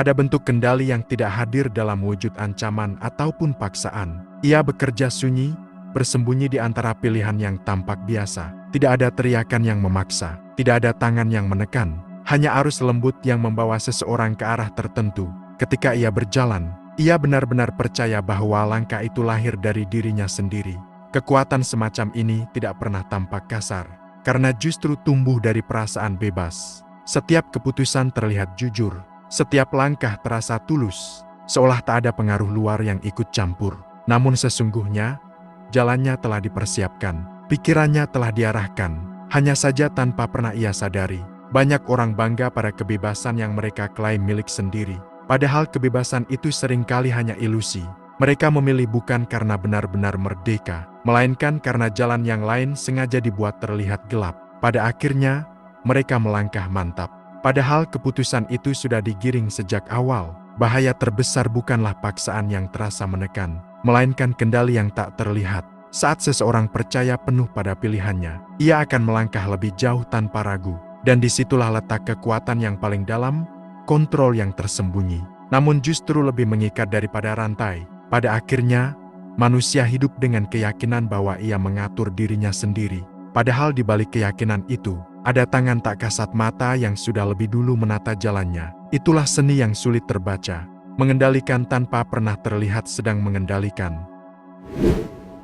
Ada bentuk kendali yang tidak hadir dalam wujud ancaman ataupun paksaan. Ia bekerja sunyi, bersembunyi di antara pilihan yang tampak biasa. Tidak ada teriakan yang memaksa, tidak ada tangan yang menekan, hanya arus lembut yang membawa seseorang ke arah tertentu. Ketika ia berjalan, ia benar-benar percaya bahwa langkah itu lahir dari dirinya sendiri. Kekuatan semacam ini tidak pernah tampak kasar, karena justru tumbuh dari perasaan bebas. Setiap keputusan terlihat jujur, setiap langkah terasa tulus, seolah tak ada pengaruh luar yang ikut campur. Namun sesungguhnya, jalannya telah dipersiapkan, pikirannya telah diarahkan, hanya saja tanpa pernah ia sadari. Banyak orang bangga pada kebebasan yang mereka klaim milik sendiri, padahal kebebasan itu seringkali hanya ilusi. Mereka memilih bukan karena benar-benar merdeka, melainkan karena jalan yang lain sengaja dibuat terlihat gelap. Pada akhirnya, mereka melangkah mantap. Padahal keputusan itu sudah digiring sejak awal. Bahaya terbesar bukanlah paksaan yang terasa menekan, melainkan kendali yang tak terlihat. Saat seseorang percaya penuh pada pilihannya, ia akan melangkah lebih jauh tanpa ragu. Dan disitulah letak kekuatan yang paling dalam, kontrol yang tersembunyi. Namun justru lebih mengikat daripada rantai. Pada akhirnya, manusia hidup dengan keyakinan bahwa ia mengatur dirinya sendiri. Padahal di balik keyakinan itu, ada tangan tak kasat mata yang sudah lebih dulu menata jalannya. Itulah seni yang sulit terbaca, mengendalikan tanpa pernah terlihat sedang mengendalikan.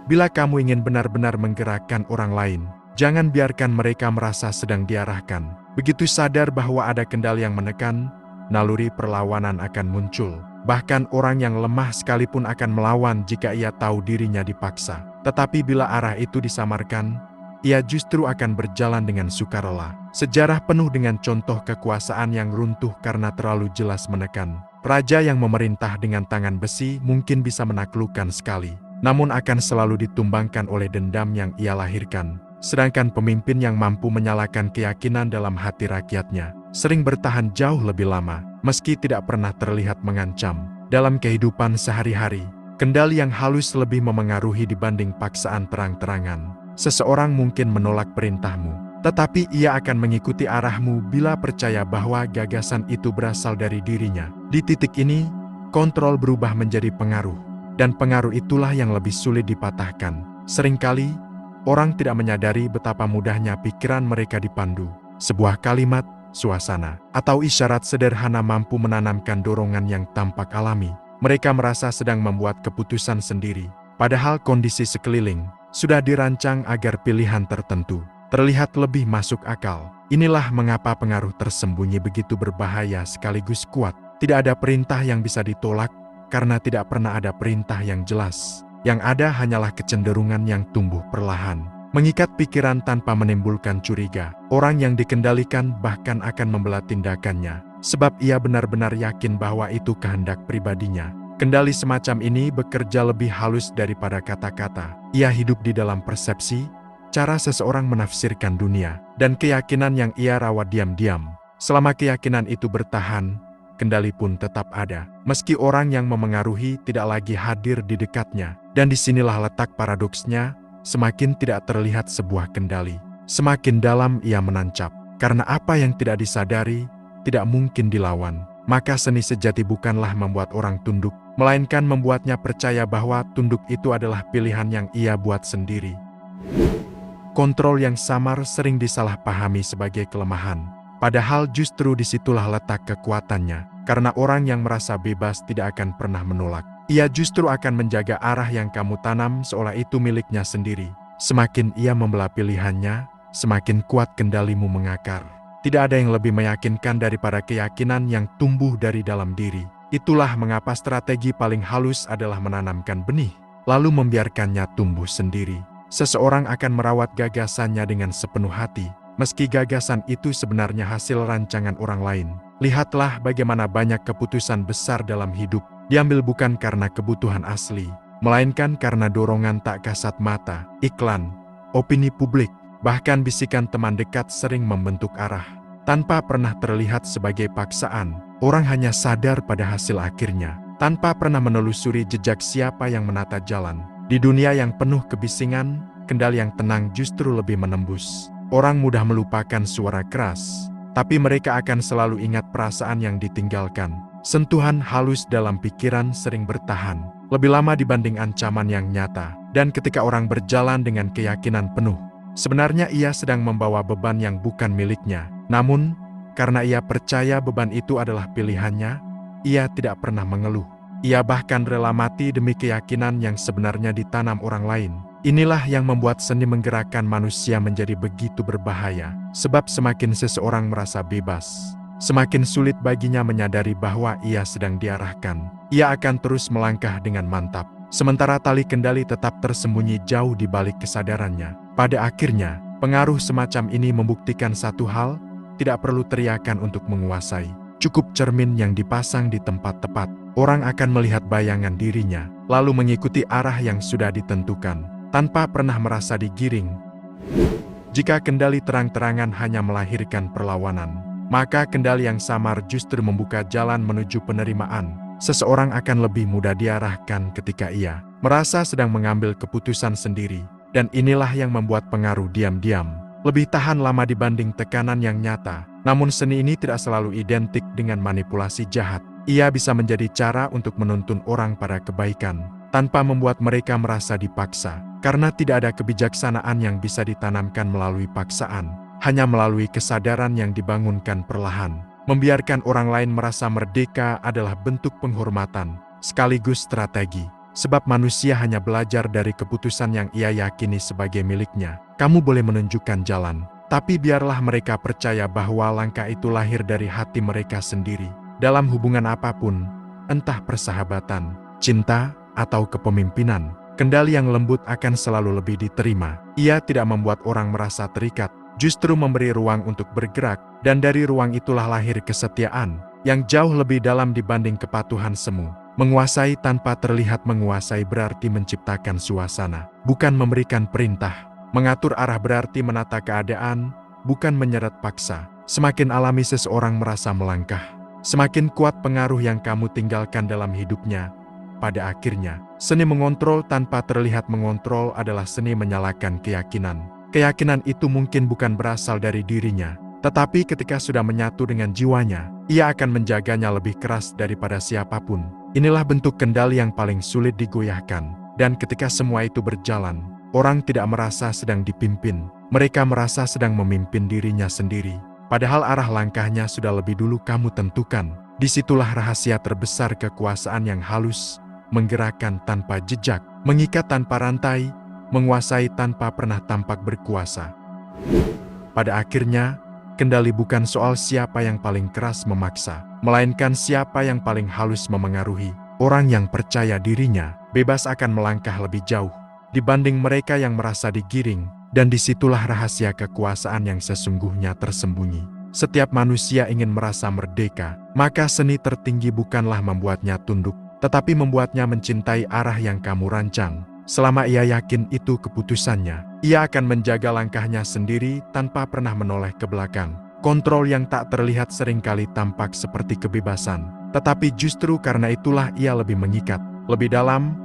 Bila kamu ingin benar-benar menggerakkan orang lain, jangan biarkan mereka merasa sedang diarahkan. Begitu sadar bahwa ada kendali yang menekan, naluri perlawanan akan muncul. Bahkan orang yang lemah sekalipun akan melawan jika ia tahu dirinya dipaksa. Tetapi bila arah itu disamarkan, ia justru akan berjalan dengan sukarela. Sejarah penuh dengan contoh kekuasaan yang runtuh karena terlalu jelas menekan. Raja yang memerintah dengan tangan besi mungkin bisa menaklukkan sekali, namun akan selalu ditumbangkan oleh dendam yang ia lahirkan. Sedangkan pemimpin yang mampu menyalakan keyakinan dalam hati rakyatnya, sering bertahan jauh lebih lama, meski tidak pernah terlihat mengancam. Dalam kehidupan sehari-hari, kendali yang halus lebih memengaruhi dibanding paksaan terang-terangan. Seseorang mungkin menolak perintahmu, tetapi ia akan mengikuti arahmu bila percaya bahwa gagasan itu berasal dari dirinya. Di titik ini, kontrol berubah menjadi pengaruh, dan pengaruh itulah yang lebih sulit dipatahkan. Seringkali, orang tidak menyadari betapa mudahnya pikiran mereka dipandu. Sebuah kalimat, suasana, atau isyarat sederhana mampu menanamkan dorongan yang tampak alami. Mereka merasa sedang membuat keputusan sendiri, padahal kondisi sekeliling sudah dirancang agar pilihan tertentu terlihat lebih masuk akal. Inilah mengapa pengaruh tersembunyi begitu berbahaya sekaligus kuat. Tidak ada perintah yang bisa ditolak, karena tidak pernah ada perintah yang jelas. Yang ada hanyalah kecenderungan yang tumbuh perlahan, mengikat pikiran tanpa menimbulkan curiga. Orang yang dikendalikan bahkan akan membelah tindakannya, sebab ia benar-benar yakin bahwa itu kehendak pribadinya. Kendali semacam ini bekerja lebih halus daripada kata-kata. Ia hidup di dalam persepsi, cara seseorang menafsirkan dunia, dan keyakinan yang ia rawat diam-diam. Selama keyakinan itu bertahan, kendali pun tetap ada, meski orang yang memengaruhi tidak lagi hadir di dekatnya. Dan disinilah letak paradoksnya, semakin tidak terlihat sebuah kendali, semakin dalam ia menancap. Karena apa yang tidak disadari, tidak mungkin dilawan. Maka seni sejati bukanlah membuat orang tunduk, melainkan membuatnya percaya bahwa tunduk itu adalah pilihan yang ia buat sendiri. Kontrol yang samar sering disalahpahami sebagai kelemahan, padahal justru disitulah letak kekuatannya. Karena orang yang merasa bebas tidak akan pernah menolak. Ia justru akan menjaga arah yang kamu tanam seolah itu miliknya sendiri. Semakin ia membelah pilihannya, semakin kuat kendalimu mengakar. Tidak ada yang lebih meyakinkan daripada keyakinan yang tumbuh dari dalam diri. Itulah mengapa strategi paling halus adalah menanamkan benih, lalu membiarkannya tumbuh sendiri. Seseorang akan merawat gagasannya dengan sepenuh hati, meski gagasan itu sebenarnya hasil rancangan orang lain. Lihatlah bagaimana banyak keputusan besar dalam hidup diambil bukan karena kebutuhan asli, melainkan karena dorongan tak kasat mata, iklan, opini publik, bahkan bisikan teman dekat sering membentuk arah. Tanpa pernah terlihat sebagai paksaan, orang hanya sadar pada hasil akhirnya, tanpa pernah menelusuri jejak siapa yang menata jalan. Di dunia yang penuh kebisingan, kendali yang tenang justru lebih menembus. Orang mudah melupakan suara keras, tapi mereka akan selalu ingat perasaan yang ditinggalkan. Sentuhan halus dalam pikiran sering bertahan lebih lama dibanding ancaman yang nyata. Dan ketika orang berjalan dengan keyakinan penuh, sebenarnya ia sedang membawa beban yang bukan miliknya. Namun, karena ia percaya beban itu adalah pilihannya, ia tidak pernah mengeluh. Ia bahkan rela mati demi keyakinan yang sebenarnya ditanam orang lain. Inilah yang membuat seni menggerakkan manusia menjadi begitu berbahaya. Sebab semakin seseorang merasa bebas, semakin sulit baginya menyadari bahwa ia sedang diarahkan. Ia akan terus melangkah dengan mantap, sementara tali kendali tetap tersembunyi jauh di balik kesadarannya. Pada akhirnya, pengaruh semacam ini membuktikan satu hal, tidak perlu teriakan untuk menguasai. Cukup cermin yang dipasang di tempat tepat. Orang akan melihat bayangan dirinya, lalu mengikuti arah yang sudah ditentukan, tanpa pernah merasa digiring. Jika kendali terang-terangan hanya melahirkan perlawanan, maka kendali yang samar justru membuka jalan menuju penerimaan. Seseorang akan lebih mudah diarahkan ketika ia merasa sedang mengambil keputusan sendiri. Dan inilah yang membuat pengaruh diam-diam lebih tahan lama dibanding tekanan yang nyata. Namun seni ini tidak selalu identik dengan manipulasi jahat. Ia bisa menjadi cara untuk menuntun orang pada kebaikan, tanpa membuat mereka merasa dipaksa. Karena tidak ada kebijaksanaan yang bisa ditanamkan melalui paksaan, hanya melalui kesadaran yang dibangunkan perlahan. Membiarkan orang lain merasa merdeka adalah bentuk penghormatan, sekaligus strategi. Sebab manusia hanya belajar dari keputusan yang ia yakini sebagai miliknya. Kamu boleh menunjukkan jalan, tapi biarlah mereka percaya bahwa langkah itu lahir dari hati mereka sendiri. Dalam hubungan apapun, entah persahabatan, cinta, atau kepemimpinan, kendali yang lembut akan selalu lebih diterima. Ia tidak membuat orang merasa terikat, justru memberi ruang untuk bergerak, dan dari ruang itulah lahir kesetiaan, yang jauh lebih dalam dibanding kepatuhan semu. Menguasai tanpa terlihat menguasai berarti menciptakan suasana, bukan memberikan perintah. Mengatur arah berarti menata keadaan, bukan menyeret paksa. Semakin alami seseorang merasa melangkah, semakin kuat pengaruh yang kamu tinggalkan dalam hidupnya. Pada akhirnya, seni mengontrol tanpa terlihat mengontrol adalah seni menyalakan keyakinan. Keyakinan itu mungkin bukan berasal dari dirinya, tetapi ketika sudah menyatu dengan jiwanya, ia akan menjaganya lebih keras daripada siapapun. Inilah bentuk kendali yang paling sulit digoyahkan. Dan ketika semua itu berjalan, orang tidak merasa sedang dipimpin. Mereka merasa sedang memimpin dirinya sendiri. Padahal arah langkahnya sudah lebih dulu kamu tentukan. Disitulah rahasia terbesar kekuasaan yang halus, menggerakkan tanpa jejak, mengikat tanpa rantai, menguasai tanpa pernah tampak berkuasa. Pada akhirnya, kendali bukan soal siapa yang paling keras memaksa, melainkan siapa yang paling halus memengaruhi. Orang yang percaya dirinya, bebas akan melangkah lebih jauh dibanding mereka yang merasa digiring, dan disitulah rahasia kekuasaan yang sesungguhnya tersembunyi. Setiap manusia ingin merasa merdeka, maka seni tertinggi bukanlah membuatnya tunduk, tetapi membuatnya mencintai arah yang kamu rancang. Selama ia yakin itu keputusannya, ia akan menjaga langkahnya sendiri tanpa pernah menoleh ke belakang. Kontrol yang tak terlihat seringkali tampak seperti kebebasan, tetapi justru karena itulah ia lebih mengikat, lebih dalam,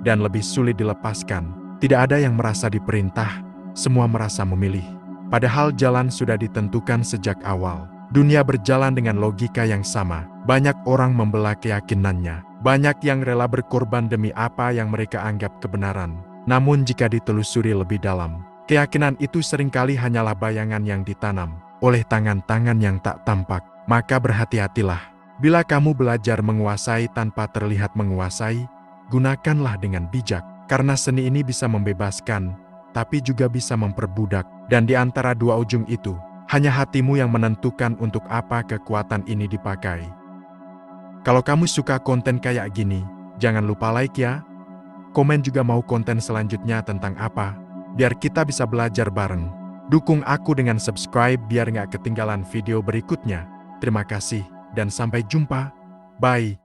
dan lebih sulit dilepaskan. Tidak ada yang merasa diperintah, semua merasa memilih. Padahal jalan sudah ditentukan sejak awal. Dunia berjalan dengan logika yang sama. Banyak orang membela keyakinannya. Banyak yang rela berkorban demi apa yang mereka anggap kebenaran. Namun jika ditelusuri lebih dalam, keyakinan itu seringkali hanyalah bayangan yang ditanam oleh tangan-tangan yang tak tampak. Maka berhati-hatilah. Bila kamu belajar menguasai tanpa terlihat menguasai, gunakanlah dengan bijak. Karena seni ini bisa membebaskan, tapi juga bisa memperbudak. Dan di antara dua ujung itu, hanya hatimu yang menentukan untuk apa kekuatan ini dipakai. Kalau kamu suka konten kayak gini, jangan lupa like ya. Komen juga mau konten selanjutnya tentang apa, biar kita bisa belajar bareng. Dukung aku dengan subscribe biar nggak ketinggalan video berikutnya. Terima kasih, dan sampai jumpa. Bye.